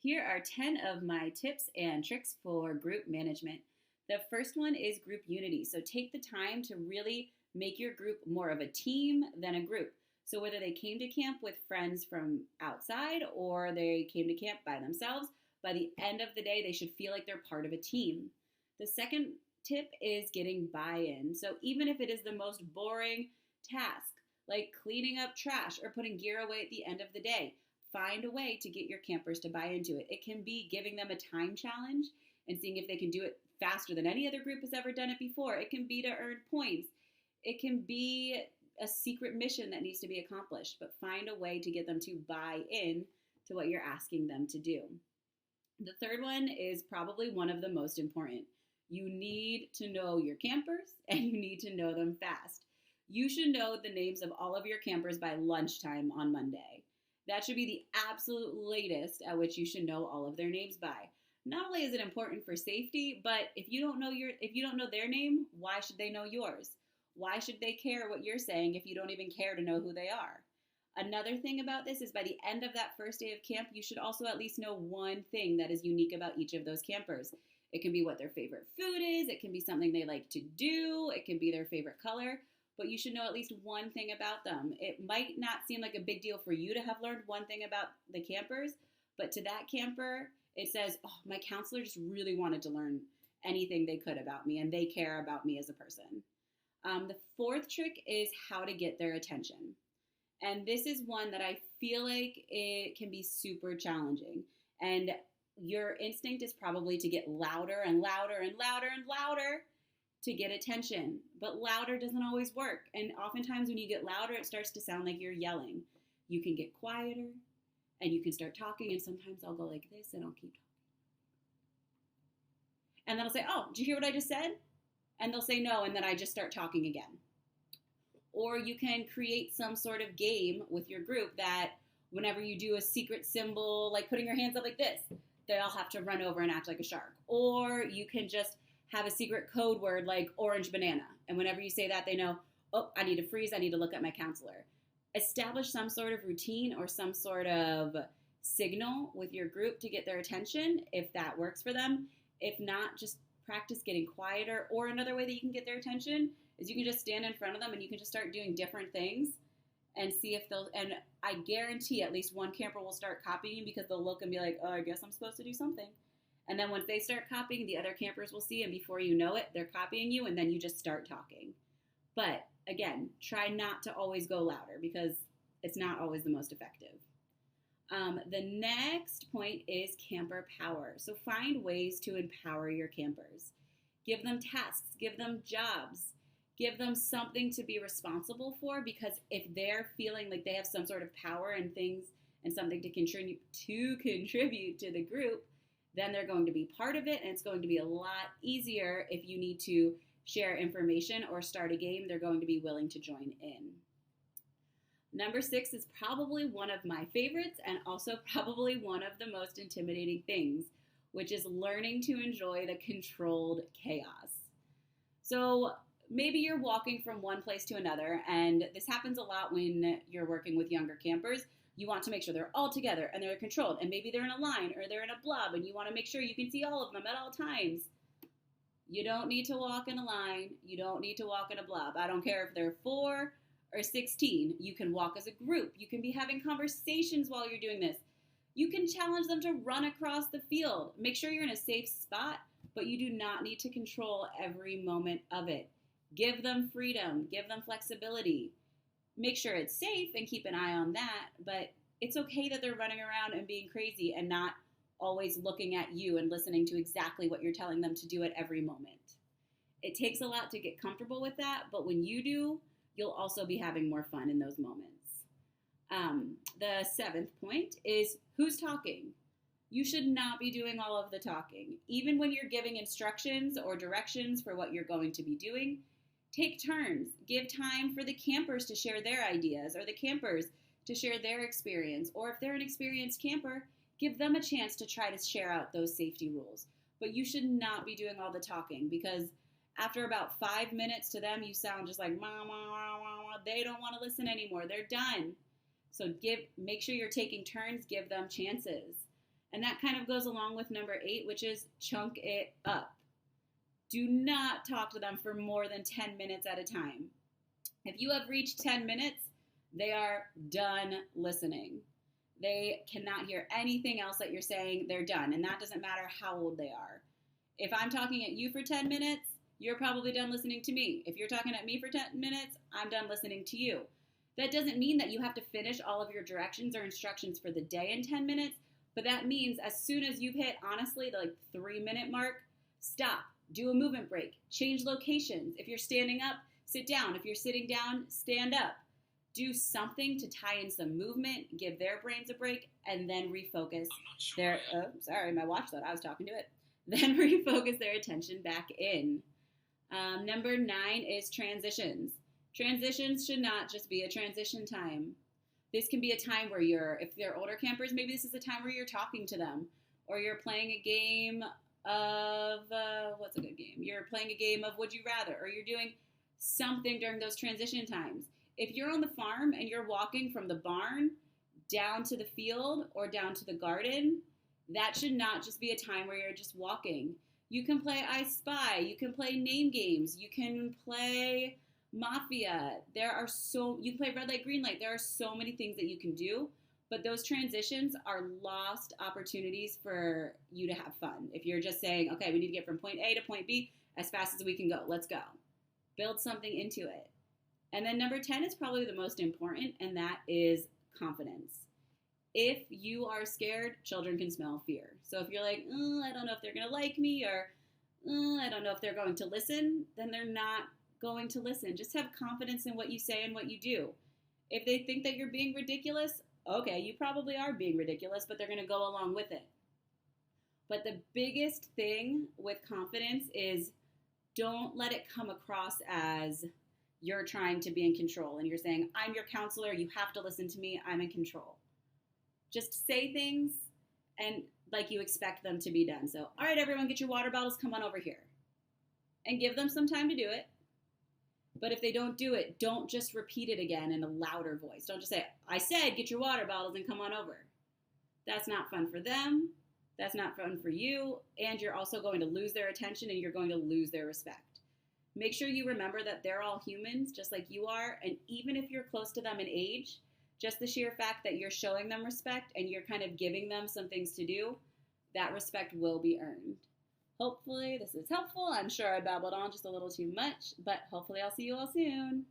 Here are 10 of my tips and tricks for group management. The first one is group unity. So take the time to really make your group more of a team than a group. So whether they came to camp with friends from outside or they came to camp by themselves, by the end of the day, they should feel like they're part of a team. The second tip is getting buy-in. So even if it is the most boring task, like cleaning up trash or putting gear away at the end of the day, find a way to get your campers to buy into it. It can be giving them a time challenge and seeing if they can do it faster than any other group has ever done it before. It can be to earn points. It can be a secret mission that needs to be accomplished, but find a way to get them to buy in to what you're asking them to do. The third one is probably one of the most important. You need to know your campers and you need to know them fast. You should know the names of all of your campers by lunchtime on Monday. That should be the absolute latest at which you should know all of their names by. Not only is it important for safety, but if you don't know their name, why should they know yours? Why should they care what you're saying if you don't even care to know who they are? Another thing about this is by the end of that first day of camp, you should also at least know one thing that is unique about each of those campers. It can be what their favorite food is, it can be something they like to do, it can be their favorite color, but you should know at least one thing about them. It might not seem like a big deal for you to have learned one thing about the campers, but to that camper, it says, oh, my counselor just really wanted to learn anything they could about me, and they care about me as a person. The fourth trick is how to get their attention. And this is one that I feel like it can be super challenging. And your instinct is probably to get louder and louder and louder and louder to get attention. But louder doesn't always work. And oftentimes when you get louder, it starts to sound like you're yelling. You can get quieter and you can start talking. And sometimes I'll go like this and I'll keep talking. And then I'll say, oh, did you hear what I just said? And they'll say no, and then I just start talking again. Or you can create some sort of game with your group that whenever you do a secret symbol, like putting your hands up like this, they all have to run over and act like a shark. Or you can just have a secret code word like orange banana. And whenever you say that, they know, oh, I need to freeze, I need to look at my counselor. Establish some sort of routine or some sort of signal with your group to get their attention if that works for them. If not, just practice getting quieter. Or another way that you can get their attention is you can just stand in front of them and you can just start doing different things and see if they'll, and I guarantee at least one camper will start copying you because they'll look and be like, oh, I guess I'm supposed to do something. And then once they start copying, the other campers will see, and before you know it, they're copying you, and then you just start talking. But again, try not to always go louder because it's not always the most effective. The next point is camper power. So find ways to empower your campers. Give them tasks, give them jobs, give them something to be responsible for, because if they're feeling like they have some sort of power and things and something to contribute to the group, then they're going to be part of it, and it's going to be a lot easier if you need to share information or start a game. They're going to be willing to join in. Number 6 is probably one of my favorites and also probably one of the most intimidating things, which is learning to enjoy the controlled chaos. So maybe you're walking from one place to another, and this happens a lot when you're working with younger campers. You want to make sure they're all together and they're controlled, and maybe they're in a line or they're in a blob, and you want to make sure you can see all of them at all times. You don't need to walk in a line. You don't need to walk in a blob. I don't care if they're 4 or 16. You can walk as a group. You can be having conversations while you're doing this. You can challenge them to run across the field. Make sure you're in a safe spot, but you do not need to control every moment of it. Give them freedom. Give them flexibility. Make sure it's safe and keep an eye on that, but it's okay that they're running around and being crazy and not always looking at you and listening to exactly what you're telling them to do at every moment. It takes a lot to get comfortable with that, but when you do, you'll also be having more fun in those moments. The 7th point is who's talking. You should not be doing all of the talking. Even when you're giving instructions or directions for what you're going to be doing, take turns. Give time for the campers to share their ideas or the campers to share their experience. Or if they're an experienced camper, give them a chance to try to share out those safety rules. But you should not be doing all the talking, because after about 5 minutes to them, you sound just like, mama, mama. They don't want to listen anymore. They're done. So make sure you're taking turns, give them chances. And that kind of goes along with number 8, which is chunk it up. Do not talk to them for more than 10 minutes at a time. If you have reached 10 minutes, they are done listening. They cannot hear anything else that you're saying. They're done. And that doesn't matter how old they are. If I'm talking at you for 10 minutes, you're probably done listening to me. If you're talking at me for 10 minutes, I'm done listening to you. That doesn't mean that you have to finish all of your directions or instructions for the day in 10 minutes, but that means as soon as you've hit, honestly, the 3-minute mark, stop, do a movement break, change locations. If you're standing up, sit down. If you're sitting down, stand up. Do something to tie in some movement, give their brains a break, and then refocus their, sorry, my watch thought I was talking to it. Then refocus their attention back in. Number 9 is transitions. Transitions should not just be a transition time. This can be a time where if they're older campers, maybe this is a time where you're talking to them, or you're playing a game of, what's a good game? You're playing a game of Would You Rather, or you're doing something during those transition times. If you're on the farm and you're walking from the barn down to the field or down to the garden, that should not just be a time where you're just walking. You can play I Spy, you can play name games, you can play Mafia. You can play Red Light, Green Light. There are so many things that you can do, but those transitions are lost opportunities for you to have fun. If you're just saying, okay, we need to get from point A to point B as fast as we can go. Let's go. Build something into it. And then number 10 is probably the most important, and that is confidence. If you are scared, children can smell fear. So if you're like, I don't know if they're going to like me, or I don't know if they're going to listen, then they're not going to listen. Just have confidence in what you say and what you do. If they think that you're being ridiculous, okay, you probably are being ridiculous, but they're going to go along with it. But the biggest thing with confidence is don't let it come across as you're trying to be in control and you're saying, I'm your counselor, you have to listen to me, I'm in control. Just say things and like you expect them to be done. So, all right, everyone, get your water bottles, come on over here. And give them some time to do it. But if they don't do it, don't just repeat it again in a louder voice. Don't just say, I said get your water bottles and come on over. That's not fun for them. That's not fun for you. And you're also going to lose their attention and you're going to lose their respect. Make sure you remember that they're all humans just like you are. And even if you're close to them in age, just the sheer fact that you're showing them respect and you're kind of giving them some things to do, that respect will be earned. Hopefully this is helpful. I'm sure I babbled on just a little too much, but hopefully I'll see you all soon.